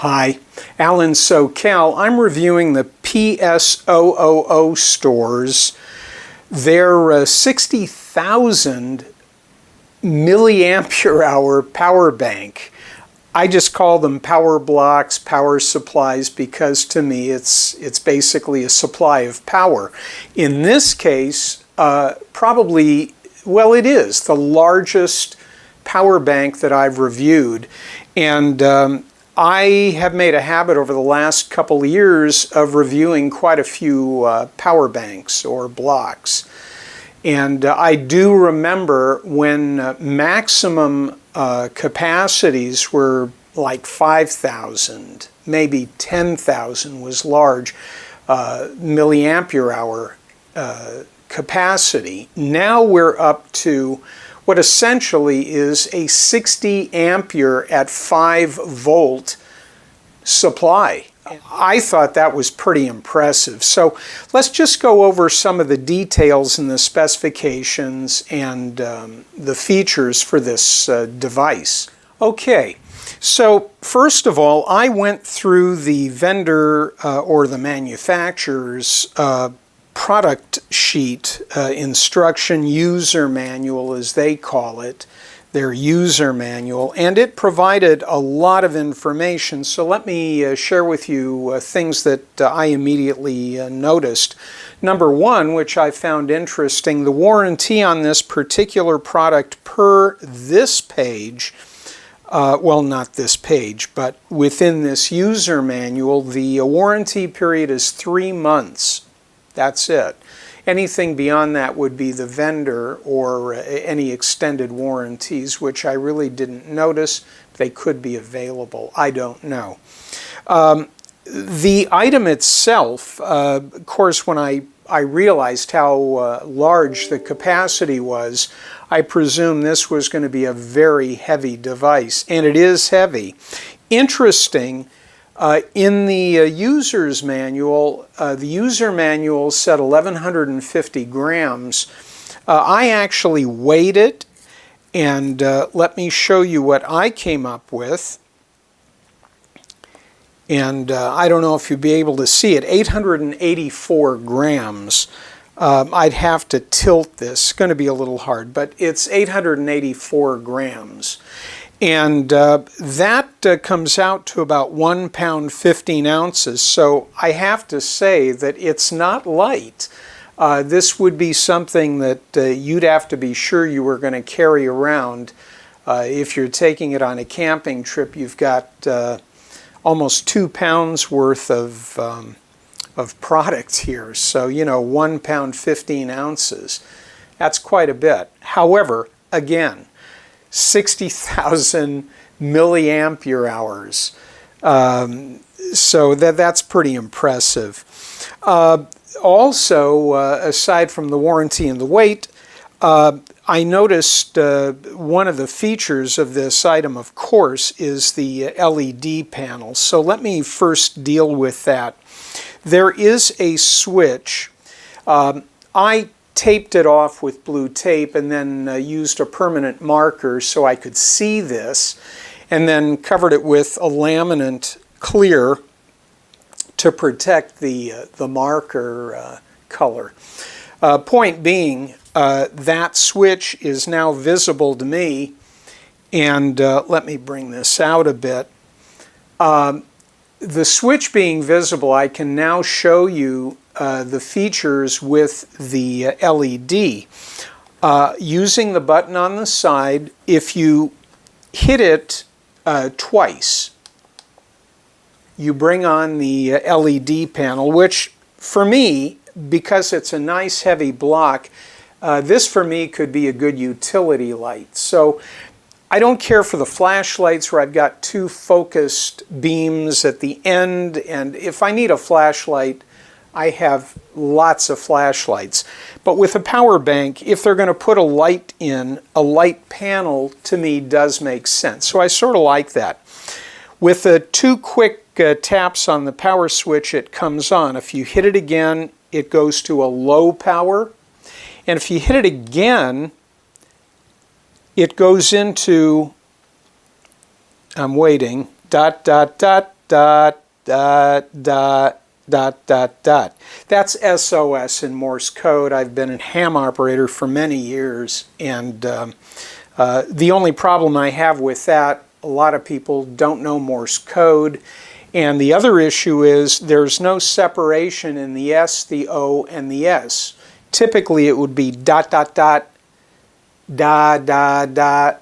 Hi, Alan SoCal. I'm reviewing the PS000 stores. They're 60,000 milliampere hour power bank. I just call them power blocks, power supplies, because to me it's basically a supply of power. In this case, probably, well, it is the largest power bank that I've reviewed. And I have made a habit over the last couple of years of reviewing quite a few power banks or blocks. And I do remember when maximum capacities were like 5,000, maybe 10,000 was large milliampere hour capacity. Now we're up to what essentially is a 60 ampere at 5 volt supply. I thought that was pretty impressive. So let's just go over some of the details and the specifications and the features for this device. Okay, so first of all, I went through the vendor or the manufacturer's product sheet, instruction user manual as they call it, their user manual, and it provided a lot of information. So let me share with you things that I immediately noticed. Number one, which I found interesting, the warranty on this particular product per this page, well, not this page, but within this user manual, the warranty period is 3 months. That's it. Anything beyond that would be the vendor or any extended warranties, which I really didn't notice. They could be available. I don't know. The item itself, of course, when I realized how large the capacity was, I presume this was going to be a very heavy device, and it is heavy. Interesting. In the user's manual, the user manual said 1,150 grams. I actually weighed it, and let me show you what I came up with. And I don't know if you'll be able to see it, 884 grams. I'd have to tilt this, it's going to be a little hard, but it's 884 grams. And that comes out to about 1 pound 15 ounces. So I have to say that it's not light. This would be something that you'd have to be sure you were going to carry around. If you're taking it on a camping trip, you've got almost 2 pounds worth of product here. So, you know, 1 pound 15 ounces. That's quite a bit. However, again, 60,000 milliampere hours. So that's pretty impressive. Also, aside from the warranty and the weight, I noticed one of the features of this item, of course, is the LED panel. So let me first deal with that. There is a switch. I taped it off with blue tape and then used a permanent marker so I could see this, and then covered it with a laminate clear to protect the marker color. Point being, that switch is now visible to me, and let me bring this out a bit. The switch being visible, I can now show you the features with the LED. Using the button on the side, if you hit it twice, you bring on the LED panel, which for me, because it's a nice heavy block, this for me could be a good utility light. So I don't care for the flashlights where I've got 2 focused beams at the end, and if I need a flashlight, I have lots of flashlights. But with a power bank, if they're going to put a light in, a light panel to me does make sense. So I sort of like that. With 2 quick taps on the power switch, it comes on. If you hit it again, it goes to a low power. And if you hit it again, it goes into, I'm waiting, ... dot, dot, dot, dot, dot, dot. That's SOS in Morse code. I've been a ham operator for many years, and the only problem I have with that, a lot of people don't know Morse code. And the other issue is there's no separation in the S, the O, and the S. Typically it would be dot, dot, dot, dot, dot, dot,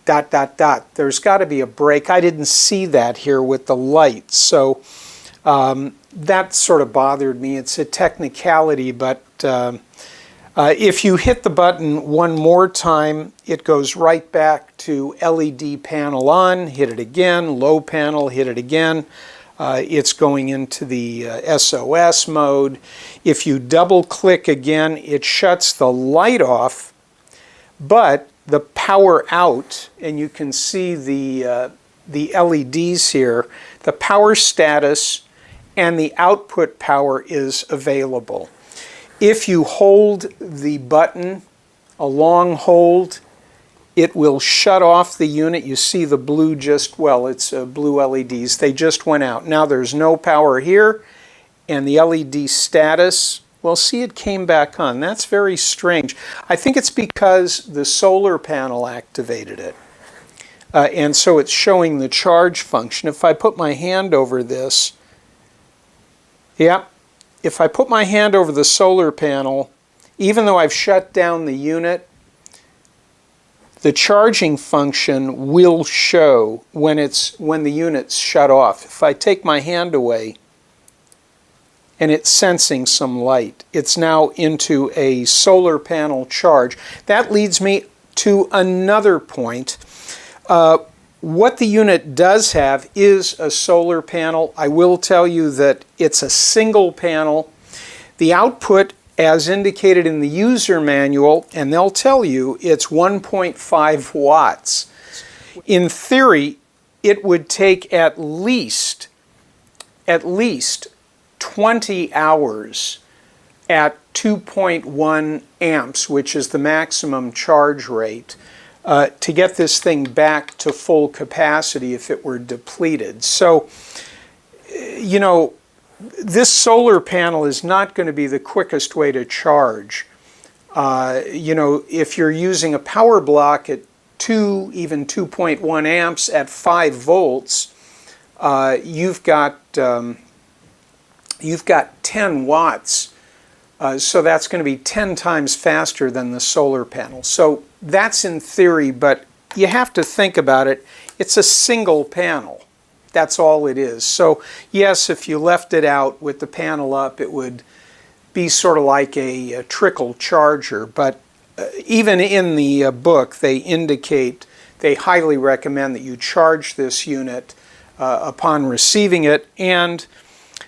dot, dot, dot. There's got to be a break. I didn't see that here with the light, so that sort of bothered me. It's a technicality, but if you hit the button one more time, it goes right back to LED panel on. Hit it again, low panel, hit it again. It's going into the SOS mode. If you double click again, it shuts the light off, but the power out, and you can see the LEDs here, the power status and the output power is available. If you hold the button, a long hold, it will shut off the unit. You see the blue it's blue LEDs. They just went out. Now there's no power here, and the LED status, well, see, it came back on. That's very strange. I think it's because the solar panel activated it. And so it's showing the charge function. If I put my hand over this, if I put my hand over the solar panel, even though I've shut down the unit, the charging function will show when the unit's shut off. If I take my hand away and it's sensing some light, it's now into a solar panel charge. That leads me to another point. What the unit does have is a solar panel. I will tell you that it's a single panel. The output, as indicated in the user manual, and they'll tell you it's 1.5 watts. In theory, it would take at least 20 hours at 2.1 amps, which is the maximum charge rate, to get this thing back to full capacity if it were depleted. So, you know, this solar panel is not going to be the quickest way to charge. You know, if you're using a power block at 2, even 2.1 amps at 5 volts, you've got 10 watts. So that's going to be 10 times faster than the solar panel. So that's in theory, but you have to think about it. It's a single panel. That's all it is. So yes, if you left it out with the panel up, it would be sort of like a trickle charger. But even in the book, they indicate, they highly recommend that you charge this unit upon receiving it. And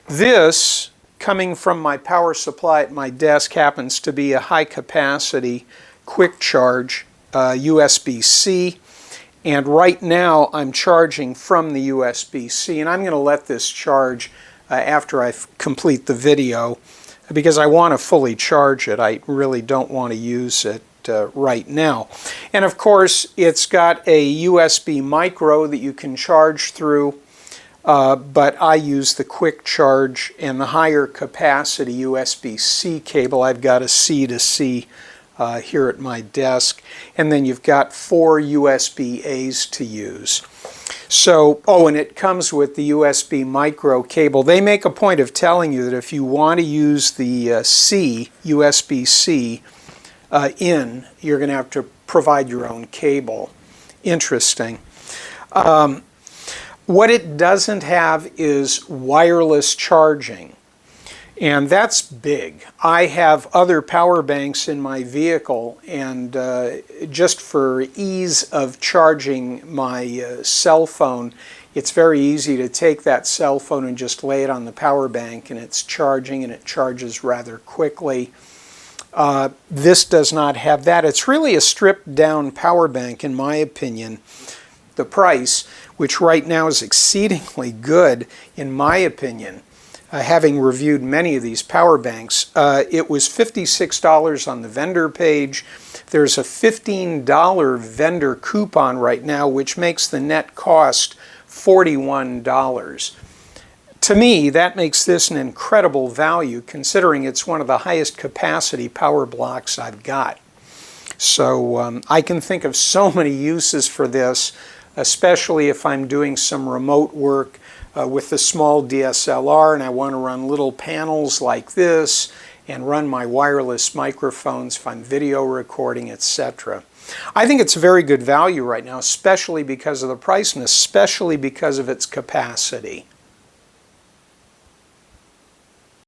this, coming from my power supply at my desk, happens to be a high capacity quick charge USB-C. And right now I'm charging from the USB-C, and I'm going to let this charge after I complete the video because I want to fully charge it. I really don't want to use it right now. And of course it's got a USB micro that you can charge through, but I use the quick charge and the higher capacity USB-C cable. I've got a C to C here at my desk, and then you've got 4 USB-A's to use. So, oh, and it comes with the USB micro cable. They make a point of telling you that if you want to use the USB-C in, you're going to have to provide your own cable. Interesting. What it doesn't have is wireless charging. And that's big. I have other power banks in my vehicle, and just for ease of charging my cell phone, it's very easy to take that cell phone and just lay it on the power bank, and it's charging, and it charges rather quickly. This does not have that. It's really a stripped down power bank, in my opinion. The price, which right now is exceedingly good, in my opinion, having reviewed many of these power banks, it was $56 on the vendor page. There's a $15 vendor coupon right now, which makes the net cost $41. To me, that makes this an incredible value considering it's one of the highest capacity power blocks I've got. So I can think of so many uses for this, especially if I'm doing some remote work with the small DSLR and I want to run little panels like this and run my wireless microphones if I'm video recording, etc. I think it's a very good value right now, especially because of the price and especially because of its capacity.